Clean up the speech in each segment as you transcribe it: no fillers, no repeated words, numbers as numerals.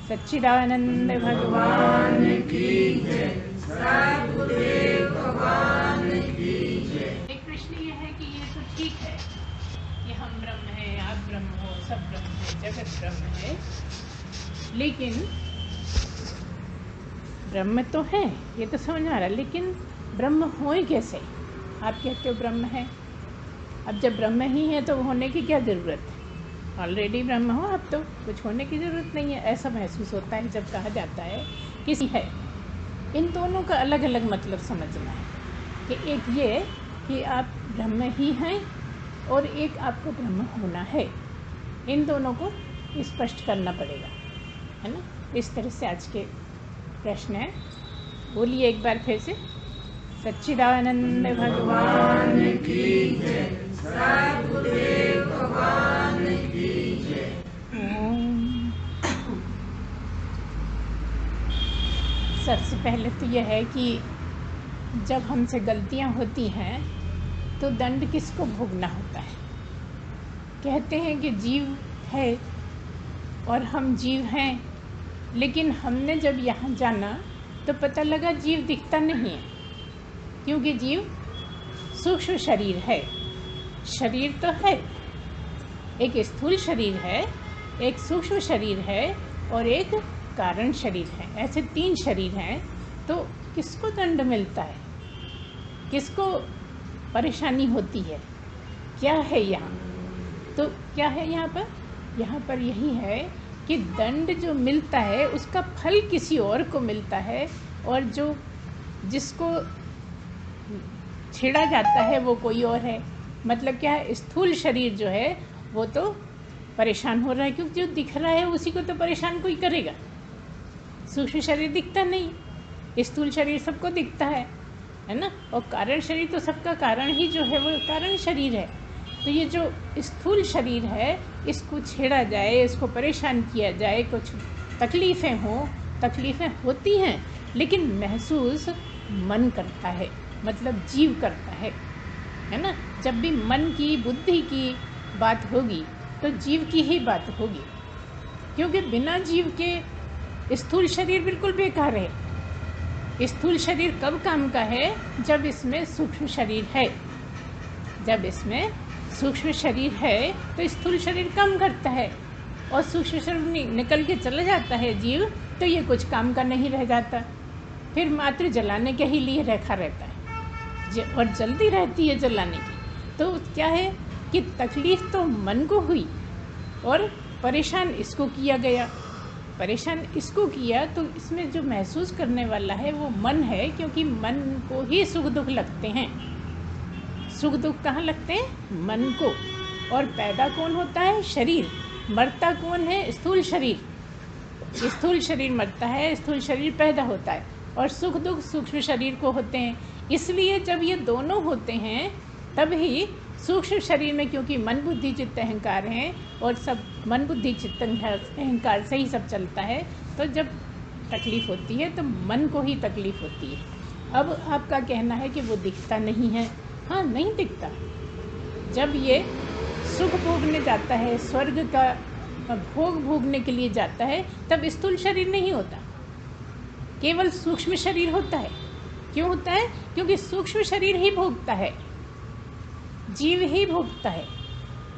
सच्चिदानंद भगवान की जय, सद्गुरुदेव भगवान की जय। एक प्रश्न ये है कि ये तो ठीक है कि हम ब्रह्म हैं, आप ब्रह्म हो, सब ब्रह्म है, जगत ब्रह्म है, लेकिन ब्रह्म तो है, ये तो समझ में आ रहा है, लेकिन ब्रह्म होए कैसे? आप कहते हो ब्रह्म है, अब जब ब्रह्म ही है तो होने की क्या ज़रूरत है? ऑलरेडी ब्रह्म हो आप, तो कुछ होने की ज़रूरत नहीं है, ऐसा महसूस होता है जब कहा जाता है किसी है। इन दोनों का अलग अलग मतलब समझना है कि एक ये कि आप ब्रह्म ही हैं और एक आपको ब्रह्म होना है। इन दोनों को स्पष्ट करना पड़ेगा, है ना। इस तरह से आज के प्रश्न है। बोलिए एक बार फिर से, सच्चिदानंद भगवान की जय, सद्गुरुदेव भगवान की जय। सबसे पहले तो यह है कि जब हमसे गलतियां होती हैं तो दंड किसको भोगना होता है? कहते हैं कि जीव है और हम जीव हैं, लेकिन हमने जब यहाँ जाना तो पता लगा जीव दिखता नहीं है, क्योंकि जीव सूक्ष्म शरीर है। शरीर तो है, एक स्थूल शरीर है, एक सूक्ष्म शरीर है और एक कारण शरीर है। ऐसे 3 शरीर हैं। तो किसको दंड मिलता है, किसको परेशानी होती है, क्या है यहाँ? तो क्या है यहाँ पर? यहाँ पर यही है कि दंड जो मिलता है उसका फल किसी और को मिलता है, और जो जिसको छेड़ा जाता है वो कोई और है। मतलब क्या है, स्थूल शरीर जो है वो तो परेशान हो रहा है, क्योंकि जो दिख रहा है उसी को तो परेशान कोई करेगा। सूक्ष्म शरीर दिखता नहीं, स्थूल शरीर सबको दिखता है ना। और कारण शरीर तो सबका कारण ही जो है वो कारण शरीर है। तो ये जो स्थूल शरीर है इसको छेड़ा जाए, इसको परेशान किया जाए, कुछ तकलीफ़ें हों, तकलीफ़ें होती हैं, लेकिन महसूस मन करता है, मतलब जीव करता है ना। जब भी मन की, बुद्धि की बात होगी तो जीव की ही बात होगी, क्योंकि बिना जीव के स्थूल शरीर बिल्कुल बेकार है। स्थूल शरीर कब काम का है? जब इसमें सूक्ष्म शरीर है। जब इसमें सूक्ष्म शरीर है तो स्थूल शरीर काम करता है, और सूक्ष्म शरीर निकल के चला जाता है जीव, तो ये कुछ काम का नहीं रह जाता, फिर मात्र जलाने के ही लिए रखा रहता है, और जल्दी रहती है जलाने की। तो क्या है कि तकलीफ़ तो मन को हुई और परेशान इसको किया गया। परेशान इसको किया तो इसमें जो महसूस करने वाला है वो मन है, क्योंकि मन को ही सुख दुख लगते हैं। सुख दुख कहाँ लगते हैं? मन को। और पैदा कौन होता है? शरीर। मरता कौन है? स्थूल शरीर। स्थूल शरीर मरता है, स्थूल शरीर पैदा होता है, और सुख दुख सूक्ष्म शरीर को होते हैं। इसलिए जब ये दोनों होते हैं तब ही सूक्ष्म शरीर में, क्योंकि मन बुद्धि चित्त अहंकार हैं और सब मन बुद्धि चित्त अहंकार से ही सब चलता है, तो जब तकलीफ़ होती है तो मन को ही तकलीफ़ होती है। अब आपका कहना है कि वो दिखता नहीं है। हाँ, नहीं दिखता। जब ये सुख भोगने जाता है, स्वर्ग का भोग भोगने के लिए जाता है, तब स्थूल शरीर नहीं होता, केवल सूक्ष्म शरीर होता है। क्यों होता है? क्योंकि सूक्ष्म शरीर ही भोगता है, जीव ही भोगता है,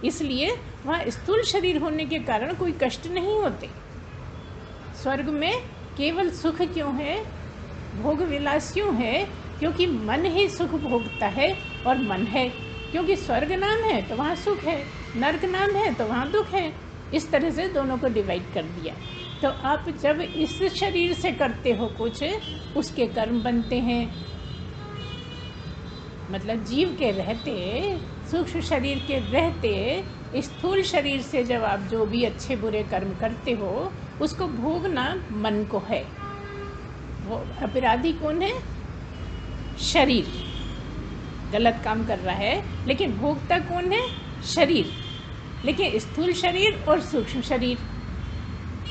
इसलिए वहाँ स्थूल शरीर होने के कारण कोई कष्ट नहीं होते। स्वर्ग में केवल सुख क्यों है, भोग विलास क्यों है? क्योंकि मन ही सुख भोगता है, और मन है, क्योंकि स्वर्ग नाम है तो वहाँ सुख है, नर्क नाम है तो वहाँ दुख है। इस तरह से दोनों को डिवाइड कर दिया। तो आप जब इस शरीर से करते हो कुछ, उसके कर्म बनते हैं। मतलब जीव के रहते, सूक्ष्म शरीर के रहते, स्थूल शरीर से जब आप जो भी अच्छे बुरे कर्म करते हो उसको भोगना मन को है। वो अपराधी कौन है? शरीर गलत काम कर रहा है, लेकिन भोगता कौन है? शरीर। लेकिन स्थूल शरीर और सूक्ष्म शरीर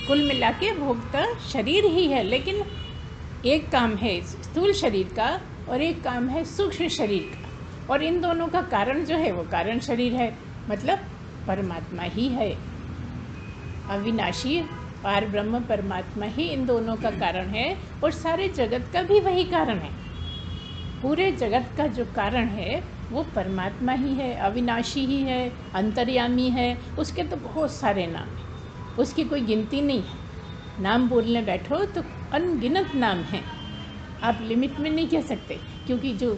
कुल मिला के भोगता शरीर ही है, लेकिन एक काम है स्थूल शरीर का और एक काम है सूक्ष्म शरीर का, और इन दोनों का कारण जो है वो कारण शरीर है, मतलब परमात्मा ही है। अविनाशी पार ब्रह्म परमात्मा ही इन दोनों का कारण है और सारे जगत का भी वही कारण है। पूरे जगत का जो कारण है वो परमात्मा ही है, अविनाशी ही है, अंतर्यामी है। उसके तो बहुत सारे नाम हैं, उसकी कोई गिनती नहीं है। नाम बोलने बैठो तो अनगिनत नाम हैं, आप लिमिट में नहीं कह सकते। क्योंकि जो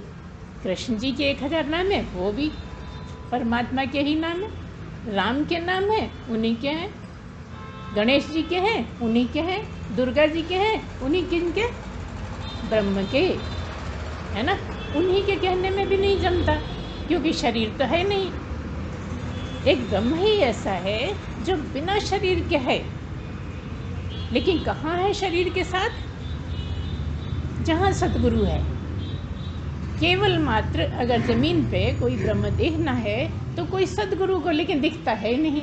कृष्ण जी के 1000 नाम है वो भी परमात्मा के ही नाम है, राम के नाम है उन्हीं के हैं, गणेश जी के हैं उन्हीं के हैं, दुर्गा जी के हैं उन्हीं किनके, ब्रह्म के, है ना। उन्हीं के कहने में भी नहीं जमता, क्योंकि शरीर तो है नहीं। एक ब्रह्म ही ऐसा है जो बिना शरीर के है, लेकिन कहाँ है शरीर के साथ? जहाँ सतगुरु है। केवल मात्र अगर जमीन पे कोई ब्रह्म देखना है तो कोई सतगुरु को, लेकिन दिखता है नहीं।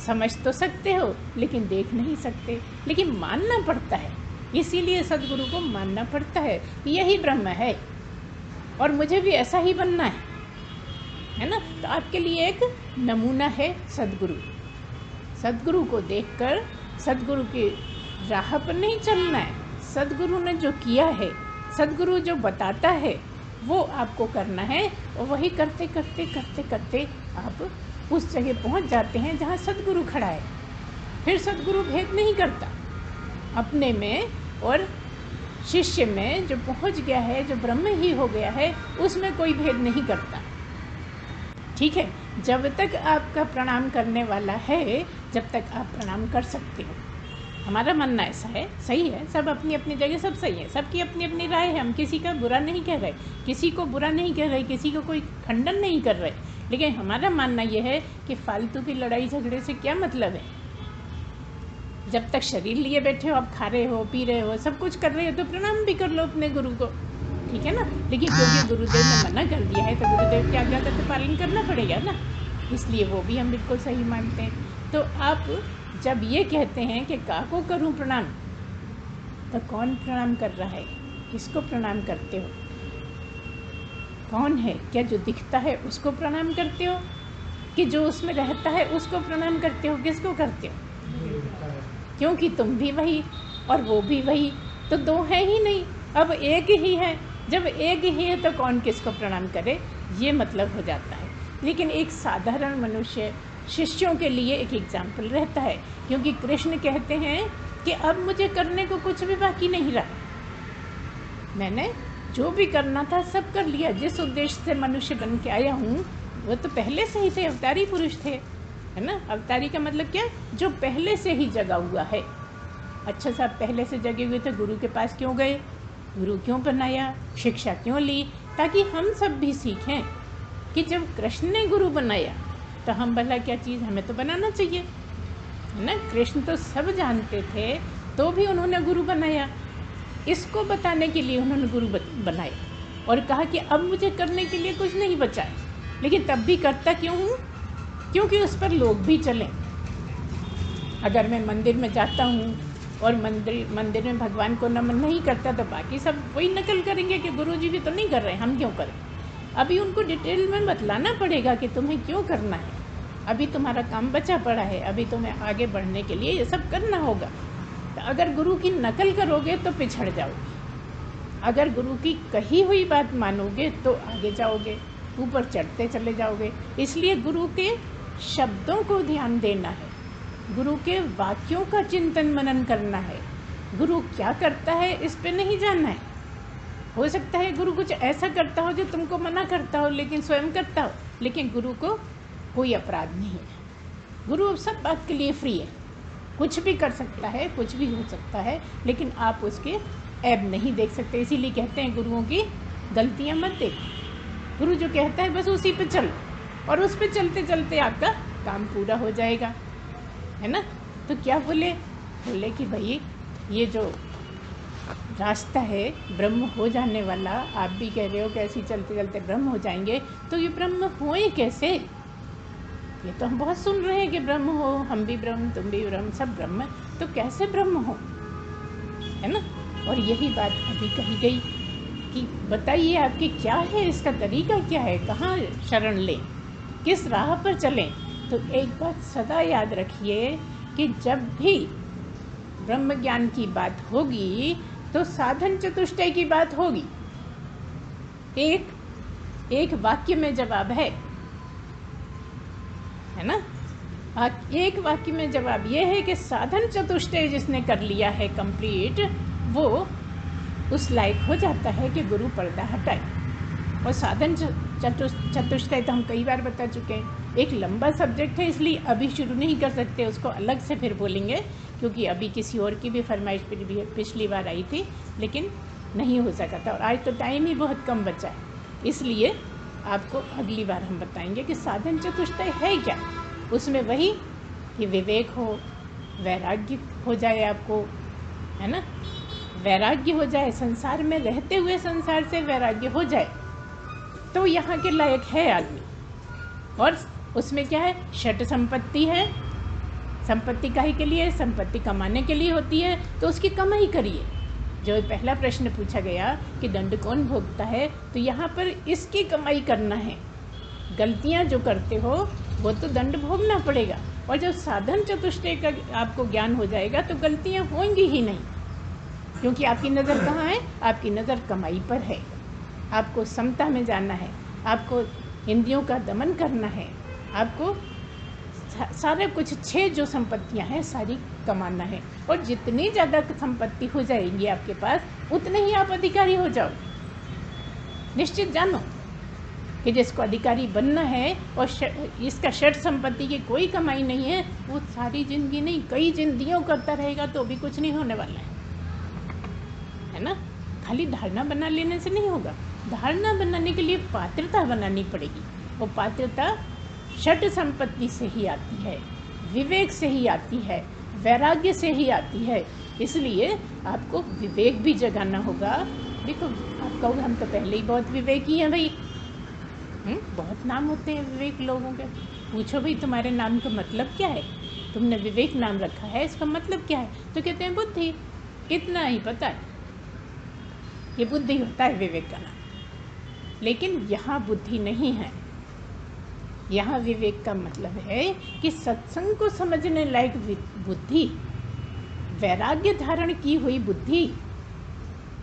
समझ तो सकते हो लेकिन देख नहीं सकते, लेकिन मानना पड़ता है। इसीलिए सतगुरु को मानना पड़ता है कि यही ब्रह्म है और मुझे भी ऐसा ही बनना है ना। तो आपके लिए एक नमूना है सतगुरु। सतगुरु को देखकर सतगुरु की राह पर नहीं चलना है। सतगुरु ने जो किया है, सतगुरु जो बताता है वो आपको करना है, और वही करते करते करते करते आप उस जगह पहुंच जाते हैं जहां सतगुरु खड़ा है। फिर सतगुरु भेद नहीं करता, अपने में और शिष्य में जो पहुंच गया है, जो ब्रह्म ही हो गया है, उसमें कोई भेद नहीं करता। ठीक है, जब तक आपका प्रणाम करने वाला है, जब तक आप प्रणाम कर सकते हो। हमारा मानना ऐसा है, सही है, सब अपनी अपनी जगह सब सही है, सबकी अपनी अपनी राय है। हम किसी का बुरा नहीं कह रहे, किसी को बुरा नहीं कह रहे, किसी को कोई खंडन नहीं कर रहे, लेकिन हमारा मानना यह है कि फालतू की लड़ाई झगड़े से क्या मतलब है। जब तक शरीर लिए बैठे हो, आप खा रहे हो, पी रहे हो, सब कुछ कर रहे हो, तो प्रणाम भी कर लो अपने गुरु को, ठीक है ना। लेकिन क्योंकि गुरुदेव ने मना कर दिया है तो गुरुदेव की आज्ञा का तो पालन करना पड़ेगा ना, इसलिए वो भी हम बिल्कुल सही मानते हैं। तो आप जब ये कहते हैं कि काको करूं प्रणाम, तो कौन प्रणाम कर रहा है? किसको प्रणाम करते हो? कौन है? क्या जो दिखता है उसको प्रणाम करते हो, कि जो उसमें रहता है उसको प्रणाम करते हो? किसको करते हो? क्योंकि तुम भी वही और वो भी वही, तो दो है ही नहीं, अब एक ही है। जब एक ही है तो कौन किसको प्रणाम करे, ये मतलब हो जाता है। लेकिन एक साधारण मनुष्य शिष्यों के लिए एक एग्जाम्पल रहता है, क्योंकि कृष्ण कहते हैं कि अब मुझे करने को कुछ भी बाकी नहीं रहा, मैंने जो भी करना था सब कर लिया। जिस उद्देश्य से मनुष्य बन के आया हूँ वो तो पहले से ही थे, अवतारी पुरुष थे, है ना। अवतारी का मतलब क्या? जो पहले से ही जगा हुआ है। अच्छा साहब, पहले से जगे हुए थे, गुरु के पास क्यों गए? गुरु क्यों बनाया? शिक्षा क्यों ली? ताकि हम सब भी सीखें कि जब कृष्ण ने गुरु बनाया तो हम भला क्या चीज़ हमें तो बनाना चाहिए, है ना। कृष्ण तो सब जानते थे तो भी उन्होंने गुरु बनाया। इसको बताने के लिए उन्होंने गुरु बनाया और कहा कि अब मुझे करने के लिए कुछ नहीं बचा है, लेकिन तब भी करता क्यों हूँ? क्योंकि उस पर लोग भी चलें। अगर मैं मंदिर में जाता हूँ और मंदिर में भगवान को नमन नहीं करता तो बाकी सब वही नकल करेंगे कि गुरुजी भी तो नहीं कर रहे, हम क्यों करें। अभी उनको डिटेल में बतलाना पड़ेगा कि तुम्हें क्यों करना है, अभी तुम्हारा काम बचा पड़ा है, अभी तुम्हें आगे बढ़ने के लिए ये सब करना होगा। तो अगर गुरु की नकल करोगे तो पिछड़ जाओगे, अगर गुरु की कही हुई बात मानोगे तो आगे जाओगे, ऊपर चढ़ते चले जाओगे। इसलिए गुरु के शब्दों को ध्यान देना है, गुरु के वाक्यों का चिंतन मनन करना है। गुरु क्या करता है इस पे नहीं जानना है। हो सकता है गुरु कुछ ऐसा करता हो जो तुमको मना करता हो, लेकिन स्वयं करता हो, लेकिन गुरु को कोई अपराध नहीं है। गुरु सब बात के लिए फ्री है, कुछ भी कर सकता है, कुछ भी हो सकता है, लेकिन आप उसके ऐब नहीं देख सकते। इसीलिए कहते हैं गुरुओं की गलतियां मत देखो। गुरु जो कहता है बस उसी पे चलो, और उस पे चलते चलते आपका काम पूरा हो जाएगा, है ना। तो क्या बोले कि भाई ये जो रास्ता है ब्रह्म हो जाने वाला, आप भी कह रहे हो कि ऐसे चलते चलते ब्रह्म हो जाएंगे, तो ये ब्रह्म होए कैसे? ये तो हम बहुत सुन रहे हैं कि ब्रह्म हो, हम भी ब्रह्म, तुम भी ब्रह्म, सब ब्रह्म, तो कैसे ब्रह्म हो, है ना। और यही बात अभी कही गई कि बताइए आपकी क्या है, इसका तरीका क्या है, कहाँ शरण लें, किस राह पर चलें। तो एक बात सदा याद रखिए कि जब भी ब्रह्म ज्ञान की बात होगी तो साधन चतुष्टय की बात होगी। एक वाक्य में जवाब है ना। एक वाक्य में जवाब ये है कि साधन चतुष्टय जिसने कर लिया है कंप्लीट, वो उस लायक हो जाता है कि गुरु पर्दा हटाए। और साधन चतुष्टय तो हम कई बार बता चुके हैं, एक लंबा सब्जेक्ट है, इसलिए अभी शुरू नहीं कर सकते, उसको अलग से फिर बोलेंगे, क्योंकि अभी किसी और की भी फरमाइश पिछली बार आई थी लेकिन नहीं हो सका था, और आज तो टाइम ही बहुत कम बचा है, इसलिए आपको अगली बार हम बताएंगे कि साधन चतुष्टय है क्या। उसमें वही कि विवेक हो, वैराग्य हो जाए आपको, है ना, वैराग्य हो जाए, संसार में रहते हुए संसार से वैराग्य हो जाए तो यहाँ के लायक है आदमी। और उसमें क्या है, षट संपत्ति है। संपत्ति काहे के लिए? संपत्ति कमाने के लिए होती है, तो उसकी कमाई करिए। जो पहला प्रश्न पूछा गया कि दंड कौन भोगता है, तो यहाँ पर इसकी कमाई करना है। गलतियाँ जो करते हो वो तो दंड भोगना पड़ेगा, और जब साधन चतुष्टय का आपको ज्ञान हो जाएगा तो गलतियाँ होंगी ही नहीं, क्योंकि आपकी नज़र कहाँ है? आपकी नज़र कमाई पर है। आपको समता में जाना है, आपको इंद्रियों का दमन करना है, आपको सारे कुछ 6 जो संपत्तियां हैं सारी कमाना है। और जितनी ज़्यादा संपत्ति हो जाएगी आपके पास, उतने ही आप अधिकारी हो जाओ। निश्चित जानो कि जिसको अधिकारी बनना है और इसका षट संपत्ति की कोई कमाई नहीं है, वो सारी जिंदगी नहीं, कई जिंदगियों करता रहेगा तो भी कुछ नहीं होने वाला है ना। खाली धारणा बना लेने से नहीं होगा, धारणा बनाने के लिए पात्रता बनानी पड़ेगी। वो पात्रता षट संपत्ति से ही आती है, विवेक से ही आती है, वैराग्य से ही आती है। इसलिए आपको विवेक भी जगाना होगा। देखो, आप कहोगे हम तो पहले ही बहुत विवेकी हैं भाई, बहुत नाम होते हैं विवेक लोगों के। पूछो भाई तुम्हारे नाम का मतलब क्या है, तुमने विवेक नाम रखा है, इसका मतलब क्या है? तो कहते हैं बुद्धि। इतना ही पता है, ये बुद्धि होता है विवेक का नाम। लेकिन यहाँ बुद्धि नहीं है, यहाँ विवेक का मतलब है कि सत्संग को समझने लायक बुद्धि, वैराग्य धारण की हुई बुद्धि,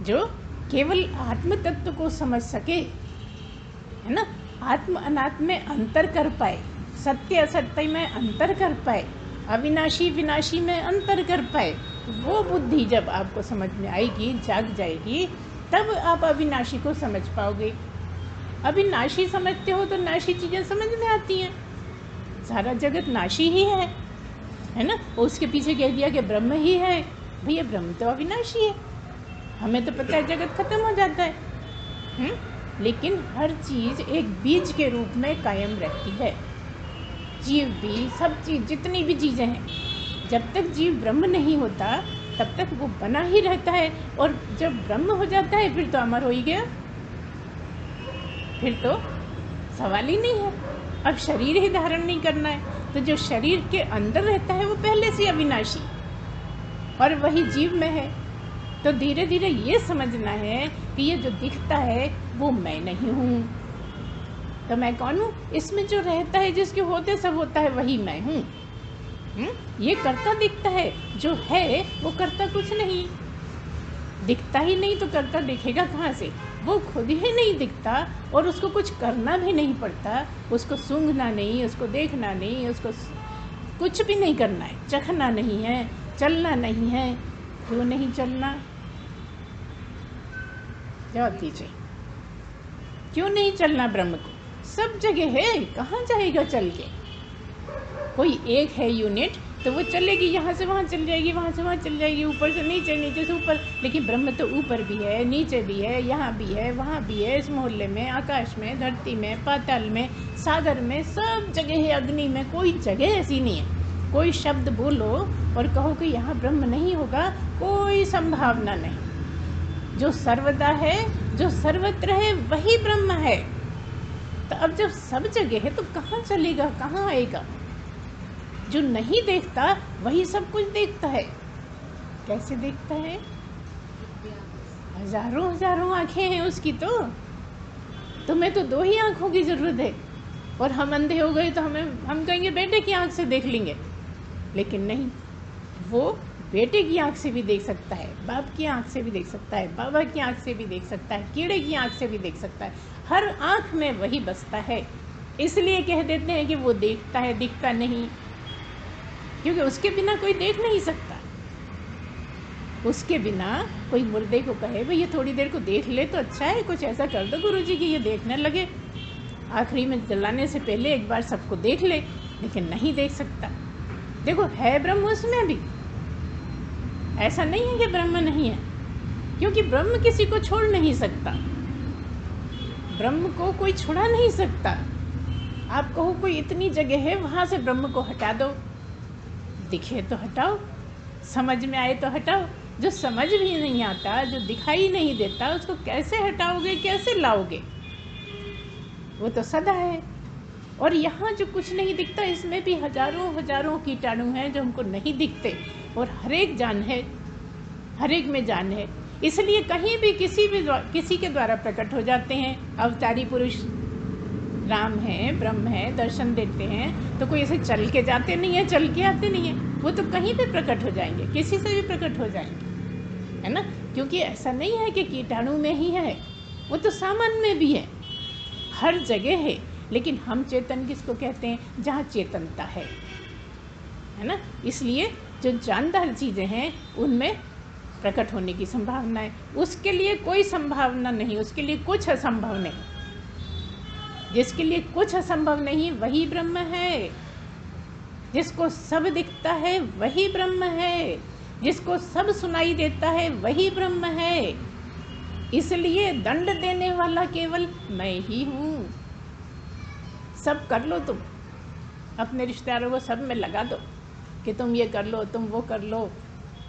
जो केवल आत्म तत्व को समझ सके, है ना, आत्म अनात्म में अंतर कर पाए, सत्य असत्य में अंतर कर पाए, अविनाशी विनाशी में अंतर कर पाए, वो बुद्धि जब आपको समझ में आएगी, जाग जाएगी, तब आप अविनाशी को समझ पाओगे। अविनाशी समझते हो तो नाशी चीज़ें समझ में आती हैं। सारा जगत नाशी ही है ना। उसके पीछे कह दिया कि ब्रह्म ही है, भैया ब्रह्म तो अविनाशी है, हमें तो पता है जगत खत्म हो जाता है। लेकिन हर चीज़ एक बीज के रूप में कायम रहती है। जीव भी, सब चीज़, जितनी भी चीज़ें हैं, जब तक जीव ब्रह्म नहीं होता तब तक वो बना ही रहता है, और जब ब्रह्म हो जाता है फिर तो अमर हो ही गया, फिर तो सवाल ही नहीं है। अब शरीर ही धारण नहीं करना है, तो जो शरीर के अंदर रहता है वो पहले से अविनाशी और वही जीव में है। तो धीरे धीरे ये समझना है कि ये जो दिखता है वो मैं नहीं हूँ। तो मैं कौन हूँ? इसमें जो रहता है, जिसके होते सब होता है, वही मैं हूँ। ये करता दिखता है, जो है वो करता कुछ नहीं। दिखता ही नहीं तो करता दिखेगा कहाँ से? वो खुद ही नहीं दिखता और उसको कुछ करना भी नहीं पड़ता, उसको सूंघना नहीं, उसको देखना नहीं, उसको कुछ भी नहीं करना है, चखना नहीं है, चलना नहीं है। क्यों नहीं चलना? जवाब दीजिए, क्यों नहीं चलना? ब्रह्म को सब जगह है, कहाँ जाएगा चल के? कोई एक है यूनिट तो वो चलेगी, यहाँ से वहाँ चल जाएगी, वहाँ से वहाँ चल जाएगी, ऊपर से नीचे, नीचे से ऊपर। लेकिन ब्रह्म तो ऊपर भी है, नीचे भी है, यहाँ भी है, वहाँ भी है, इस मोहल्ले में, आकाश में, धरती में, पाताल में, सागर में, सब जगह है, अग्नि में। कोई जगह ऐसी नहीं है। कोई शब्द बोलो और कहो कि यहाँ ब्रह्म नहीं होगा, कोई संभावना नहीं। जो सर्वदा है, जो सर्वत्र है, वही ब्रह्म है। तो अब जब सब जगह है तो कहाँ चलेगा, कहाँ आएगा? जो नहीं देखता वही सब कुछ देखता है। कैसे देखता है? हजारों हजारों आंखें हैं उसकी। तो तुम्हें तो 2 ही आंखों की जरूरत है, और हम अंधे हो गए तो हम कहेंगे बेटे की आंख से देख लेंगे। लेकिन नहीं, वो बेटे की आंख से भी देख सकता है, बाप की आंख से भी देख सकता है, बाबा की आंख से भी देख सकता है, कीड़े की आंख से भी देख सकता है। हर आंख में वही बसता है। इसलिए कह देते हैं कि वो देखता है, दिखता नहीं, क्योंकि उसके बिना कोई देख नहीं सकता। उसके बिना कोई मुर्दे को कहे भाई ये थोड़ी देर को देख ले तो अच्छा है, कुछ ऐसा कर दो गुरुजी कि ये देखने लगे, आखिरी में जलाने से पहले एक बार सबको देख ले, लेकिन नहीं देख सकता। देखो है ब्रह्म उसमें भी, ऐसा नहीं है कि ब्रह्म नहीं है, क्योंकि ब्रह्म किसी को छोड़ नहीं सकता, ब्रह्म को कोई छुड़ा नहीं सकता। आप कहो कोई इतनी जगह है वहाँ से ब्रह्म को हटा दो, दिखे तो हटाओ, समझ में आए तो हटाओ। जो समझ भी नहीं आता, जो दिखाई नहीं देता, उसको कैसे हटाओगे, कैसे लाओगे? वो तो सदा है। और यहाँ जो कुछ नहीं दिखता, इसमें भी हजारों हजारों कीटाणु हैं जो हमको नहीं दिखते, और हर एक जान है, हर एक में जान है। इसलिए कहीं भी किसी के द्वारा प्रकट हो जाते हैं। अवतारी पुरुष राम है, ब्रह्म है, दर्शन देते हैं, तो कोई ऐसे चल के जाते नहीं है, चल के आते नहीं है, वो तो कहीं भी प्रकट हो जाएंगे, किसी से भी प्रकट हो जाएंगे, है ना? क्योंकि ऐसा नहीं है कि कीटाणु में ही है, वो तो सामान में भी है, हर जगह है। लेकिन हम चेतन किसको कहते हैं? जहाँ चेतनता है ना? इसलिए जो जानदार चीज़ें हैं उनमें प्रकट होने की संभावना है। उसके लिए कोई संभावना नहीं, उसके लिए कुछ असंभव नहीं। जिसके लिए कुछ असंभव नहीं वही ब्रह्म है। जिसको सब दिखता है वही ब्रह्म है। जिसको सब सुनाई देता है वही ब्रह्म है। इसलिए दंड देने वाला केवल मैं ही हूँ। सब कर लो, तुम अपने रिश्तेदारों को सब में लगा दो कि तुम ये कर लो, तुम वो कर लो,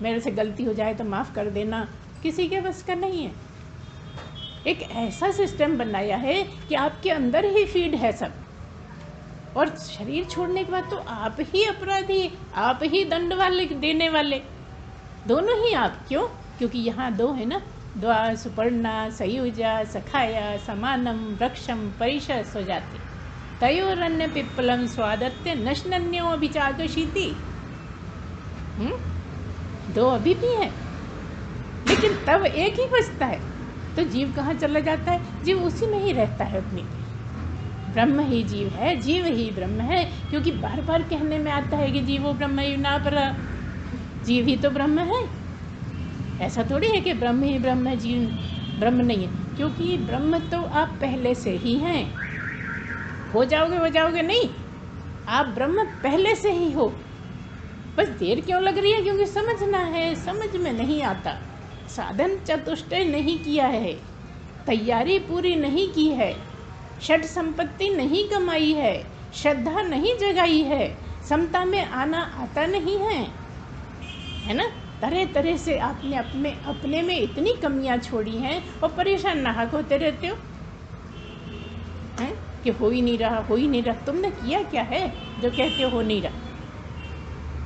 मेरे से गलती हो जाए तो माफ़ कर देना, किसी के बस का नहीं है। एक ऐसा सिस्टम बनाया है कि आपके अंदर ही फीड है सब, और शरीर छोड़ने के बाद तो आप ही अपराधी, आप ही दंड वाले देने वाले, दोनों ही आप। क्यों? क्योंकि यहाँ दो है ना, द्वा सुपर्णा सयुजा सखाया समानम वृक्षम परिशः स्वजाति तयोरन्य पिप्पलम स्वादत्य नश्नन्यो अभिचाकशीति। दो अभी भी है, लेकिन तब एक ही बचता है। तो जीव कहाँ चला जाता है? जीव उसी में ही रहता है अपनी। ब्रह्म ही जीव है, जीव ही ब्रह्म है। क्योंकि बार बार कहने में आता है कि जीवो ब्रह्म युना परा, जीव ही तो ब्रह्म है। ऐसा थोड़ी है कि ब्रह्म ही ब्रह्म है, जीव ब्रह्म नहीं है। क्योंकि ब्रह्म तो आप पहले से ही हैं। हो जाओगे नहीं, आप ब्रह्म पहले से ही हो। बस देर क्यों लग रही है? क्योंकि समझना है, समझ में नहीं आता। साधन चतुष्टय नहीं किया है, तैयारी पूरी नहीं की है, षट संपत्ति नहीं कमाई है, श्रद्धा नहीं जगाई है, समता में आना आता नहीं है ना? तरह तरह से आपने अपने में इतनी कमियां छोड़ी हैं और परेशान नाहक होते रहते हो हैं कि हो ही नहीं रहा। तुमने किया क्या है जो कहते हो नहीं रहा?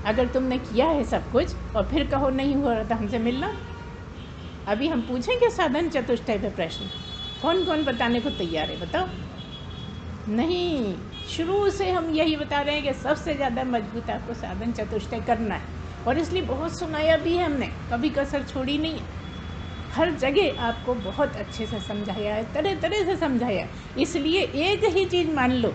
अगर तुमने किया है सब कुछ और फिर कहो नहीं हो रहा तो हमसे मिलना। अभी हम पूछेंगे साधन चतुष्टय पे प्रश्न, कौन कौन बताने को तैयार है? बताओ। नहीं, शुरू से हम यही बता रहे हैं कि सबसे ज़्यादा मजबूत आपको साधन चतुष्टय करना है, और इसलिए बहुत सुनाया भी है हमने, कभी कसर छोड़ी नहीं है। हर जगह आपको बहुत अच्छे से समझाया है, तरह तरह से समझाया। इसलिए एक ही चीज़ मान लो,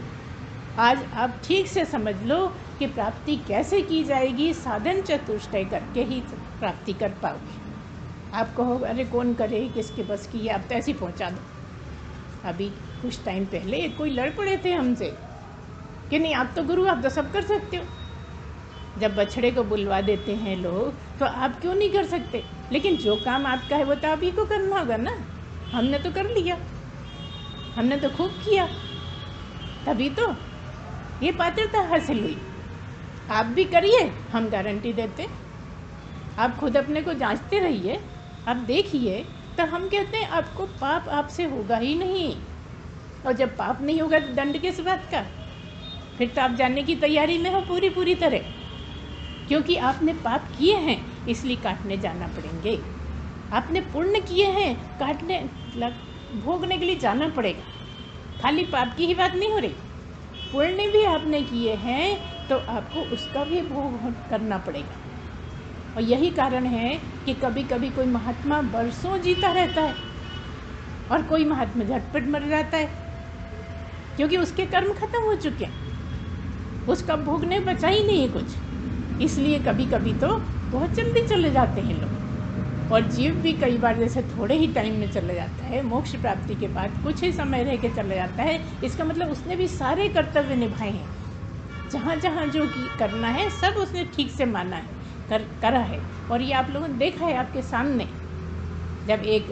आज आप ठीक से समझ लो कि प्राप्ति कैसे की जाएगी। साधन चतुष्टय करके ही प्राप्ति कर पाओगे। आप कहो अरे कौन करे, किसके बस की है, आप तो ऐसे ही पहुँचा दो। अभी कुछ टाइम पहले कोई लड़ पड़े थे हमसे कि नहीं आप तो गुरु, आप तो सब कर सकते हो। जब बछड़े को बुलवा देते हैं लोग तो आप क्यों नहीं कर सकते? लेकिन जो काम आपका है वो तो आप ही को करना होगा ना। हमने तो कर लिया, हमने तो खूब किया, तभी तो ये पात्रता हासिल हुई। आप भी करिए, हम गारंटी देते। आप खुद अपने को जांचते रहिए, आप देखिए, तो हम कहते हैं आपको पाप आपसे होगा ही नहीं। और जब पाप नहीं होगा तो दंड किस बात का? फिर तो आप जाने की तैयारी में हो पूरी तरह, क्योंकि आपने पाप किए हैं इसलिए काटने जाना पड़ेंगे। आपने पुण्य किए हैं, काटने भोगने के लिए जाना पड़ेगा। खाली पाप की ही बात नहीं हो रही, पुण्य भी आपने किए हैं तो आपको उसका भी भोग करना पड़ेगा। और यही कारण है कि कभी कभी कोई महात्मा बरसों जीता रहता है और कोई महात्मा झटपट मर जाता है, क्योंकि उसके कर्म खत्म हो चुके हैं, उसका भोगने बचा ही नहीं है कुछ। इसलिए कभी कभी तो बहुत जल्दी चले जाते हैं लोग, और जीव भी कई बार जैसे थोड़े ही टाइम में चले जाता है, मोक्ष प्राप्ति के बाद कुछ ही समय रह के चले जाता है। इसका मतलब उसने भी सारे कर्तव्य निभाए हैं, जहाँ जहाँ जो करना है सब उसने ठीक से माना है, करा है। और ये आप लोगों ने देखा है आपके सामने, जब एक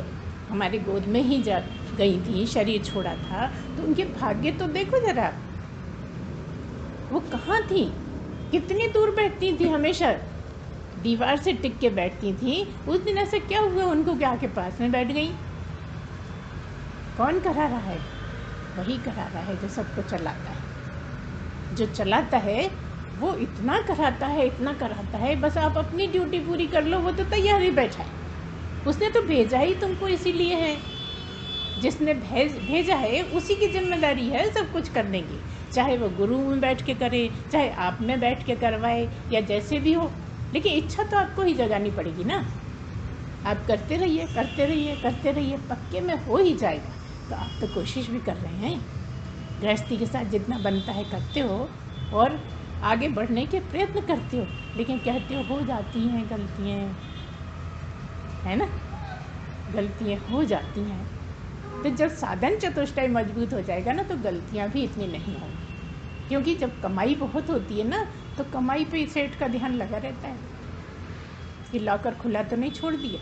हमारे गोद में ही जा गई थी, शरीर छोड़ा था, तो उनके भाग्य तो देखो जरा, वो कहाँ थी, कितनी दूर बैठती थी, हमेशा दीवार से टिक के बैठती थी। उस दिन ऐसा क्या हुआ उनको कि आके पास में बैठ गई? कौन करा रहा है? वही करा रहा है जो सबको चलाता है। जो चलाता है वो इतना कराता है, इतना कराता है, बस आप अपनी ड्यूटी पूरी कर लो, वो तो तैयार ही बैठा है। उसने तो भेजा ही तुमको इसीलिए है। जिसने भेजा है उसी की जिम्मेदारी है सब कुछ करने की, चाहे वो गुरु में बैठ के करे, चाहे आप में बैठ के करवाए, या जैसे भी हो। लेकिन इच्छा तो आपको ही जगानी पड़ेगी ना। आप करते रहिए, करते रहिए, करते रहिए, पक्के में हो ही जाएगा। तो आप तो कोशिश भी कर रहे हैं, गृहस्थी के साथ जितना बनता है करते हो और आगे बढ़ने के प्रयत्न करते हो, लेकिन कहते हो जाती हैं गलतियाँ, है ना, गलतियाँ हो जाती हैं। तो जब साधन चतुष्टय मजबूत हो जाएगा ना, तो गलतियाँ भी इतनी नहीं होंगी। क्योंकि जब कमाई बहुत होती है ना, तो कमाई पे सेठ का ध्यान लगा रहता है कि लॉकर खुला तो नहीं छोड़ दिया,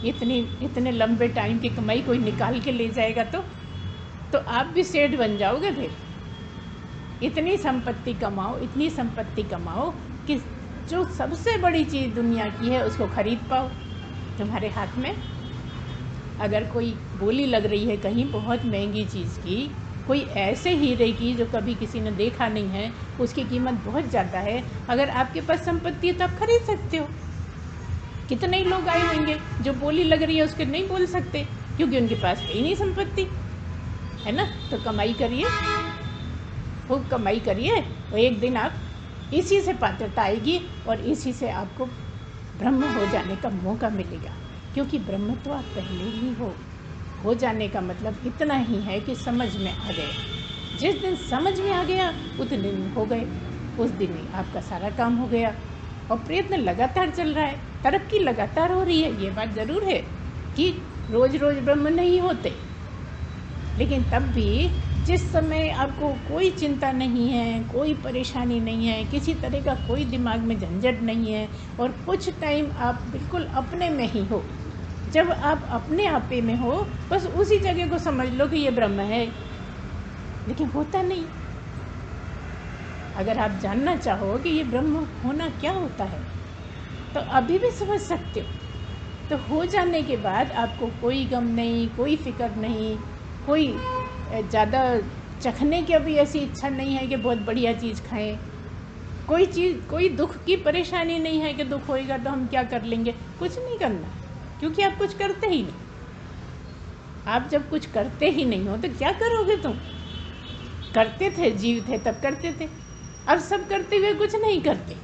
इतने लंबे टाइम की कमाई कोई निकाल के ले जाएगा तो आप भी सेठ बन जाओगे। फिर इतनी संपत्ति कमाओ, इतनी संपत्ति कमाओ कि जो सबसे बड़ी चीज़ दुनिया की है उसको खरीद पाओ तुम्हारे हाथ में। अगर कोई बोली लग रही है कहीं बहुत महंगी चीज़ की, कोई ऐसे हीरे की जो कभी किसी ने देखा नहीं है, उसकी कीमत बहुत ज़्यादा है, अगर आपके पास संपत्ति है तो आप खरीद सकते हो। कितने ही लोग आए होंगे जो बोली लग रही है उसके नहीं बोल सकते, क्योंकि उनके पास है ही नहीं संपत्ति, है ना। तो कमाई करिए, खूब कमाई करिए, और एक दिन आप इसी से पात्रता आएगी और इसी से आपको ब्रह्म हो जाने का मौका मिलेगा। क्योंकि ब्रह्म तो आप पहले ही हो जाने का मतलब इतना ही है कि समझ में आ गए। जिस दिन समझ में आ गया उतने दिन हो गए, उस दिन ही आपका सारा काम हो गया। और प्रयत्न लगातार चल रहा है, तरक्की लगातार हो रही है। ये बात ज़रूर है कि रोज़ रोज़ ब्रह्म नहीं होते, लेकिन तब भी जिस समय आपको कोई चिंता नहीं है, कोई परेशानी नहीं है, किसी तरह का कोई दिमाग में झंझट नहीं है, और कुछ टाइम आप बिल्कुल अपने में ही हो, जब आप अपने आपे में हो, बस उसी जगह को समझ लो कि ये ब्रह्म है। लेकिन होता नहीं। अगर आप जानना चाहो कि ये ब्रह्म होना क्या होता है, तो अभी भी समझ सकते हो। तो हो जाने के बाद आपको कोई गम नहीं, कोई फिक्र नहीं, कोई ज़्यादा चखने की अभी ऐसी इच्छा नहीं है कि बहुत बढ़िया चीज़ खाएं, कोई दुख की परेशानी नहीं है कि दुख होएगा तो हम क्या कर लेंगे। कुछ नहीं करना, क्योंकि आप कुछ करते ही नहीं। आप जब कुछ करते ही नहीं हो तो क्या करोगे तुम? करते थे, जीव थे तब करते थे, अब सब करते हुए कुछ नहीं करते।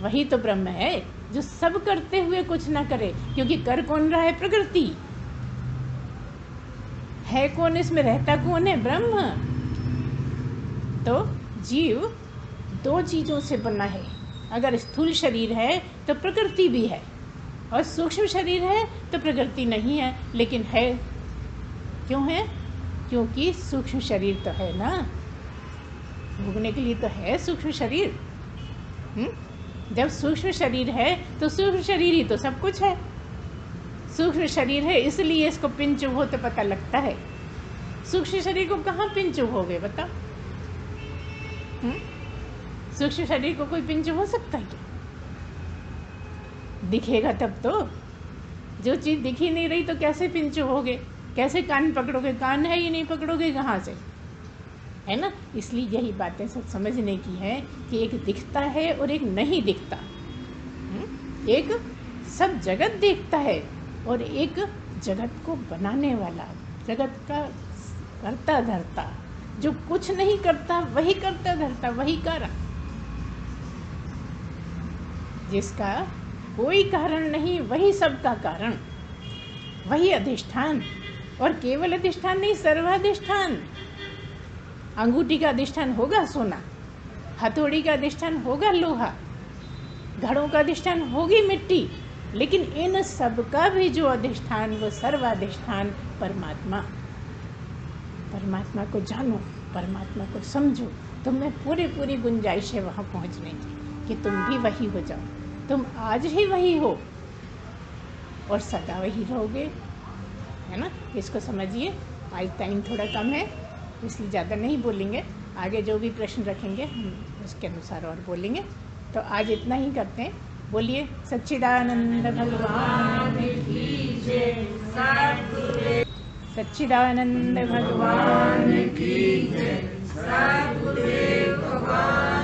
वही तो ब्रह्म है जो सब करते हुए कुछ ना करे। क्योंकि कर कौन रहा है? प्रकृति है। कौन इसमें रहता कौन है? ब्रह्म। तो जीव दो चीज़ों से बना है। अगर स्थूल शरीर है तो प्रकृति भी है, और सूक्ष्म शरीर है तो प्रकृति नहीं है, लेकिन है। क्यों है? क्योंकि सूक्ष्म शरीर तो है ना, भोगने के लिए तो है सूक्ष्म शरीर। जब सूक्ष्म शरीर है तो सूक्ष्म शरीर ही तो सब कुछ है। सूक्ष्म शरीर है इसलिए इसको पिन चुभ हो तो पता लगता है। सूक्ष्म शरीर को कहाँ पिन चुभ हो गए बताओ? सूक्ष्म शरीर को कोई पिन चुभ हो सकता है क्या? दिखेगा तब तो। जो चीज़ दिख ही नहीं रही तो कैसे पिन चुभ होगे? कैसे कान पकड़ोगे? कान है ही नहीं, पकड़ोगे कहाँ से? है ना। इसलिए यही बातें सब समझने की है कि एक दिखता है और एक नहीं दिखता। एक सब जगत देखता है और एक जगत को बनाने वाला, जगत का करता धरता, जो कुछ नहीं करता वही करता धरता, वही कारण। जिसका कोई कारण नहीं वही सबका कारण, वही अधिष्ठान। और केवल अधिष्ठान नहीं, सर्वाधिष्ठान। अंगूठी का अधिष्ठान होगा सोना, हथौड़ी का अधिष्ठान होगा लोहा, घड़ों का अधिष्ठान होगी मिट्टी, लेकिन इन सब का भी जो अधिष्ठान वो सर्वाधिष्ठान परमात्मा। परमात्मा को जानो, परमात्मा को समझो, तुम्हें पूरी गुंजाइश है वहाँ पहुँचने की कि तुम भी वही हो जाओ। तुम आज ही वही हो और सदा वही रहोगे, है ना। इसको समझिए। आज टाइम थोड़ा कम है इसलिए ज़्यादा नहीं बोलेंगे, आगे जो भी प्रश्न रखेंगे हम उसके अनुसार और बोलेंगे। तो आज इतना ही करते हैं। बोलिए सच्चिदानंद भगवान की जय, सच्चिदानंद भगवान की जय, सद्गुरुदेव भगवान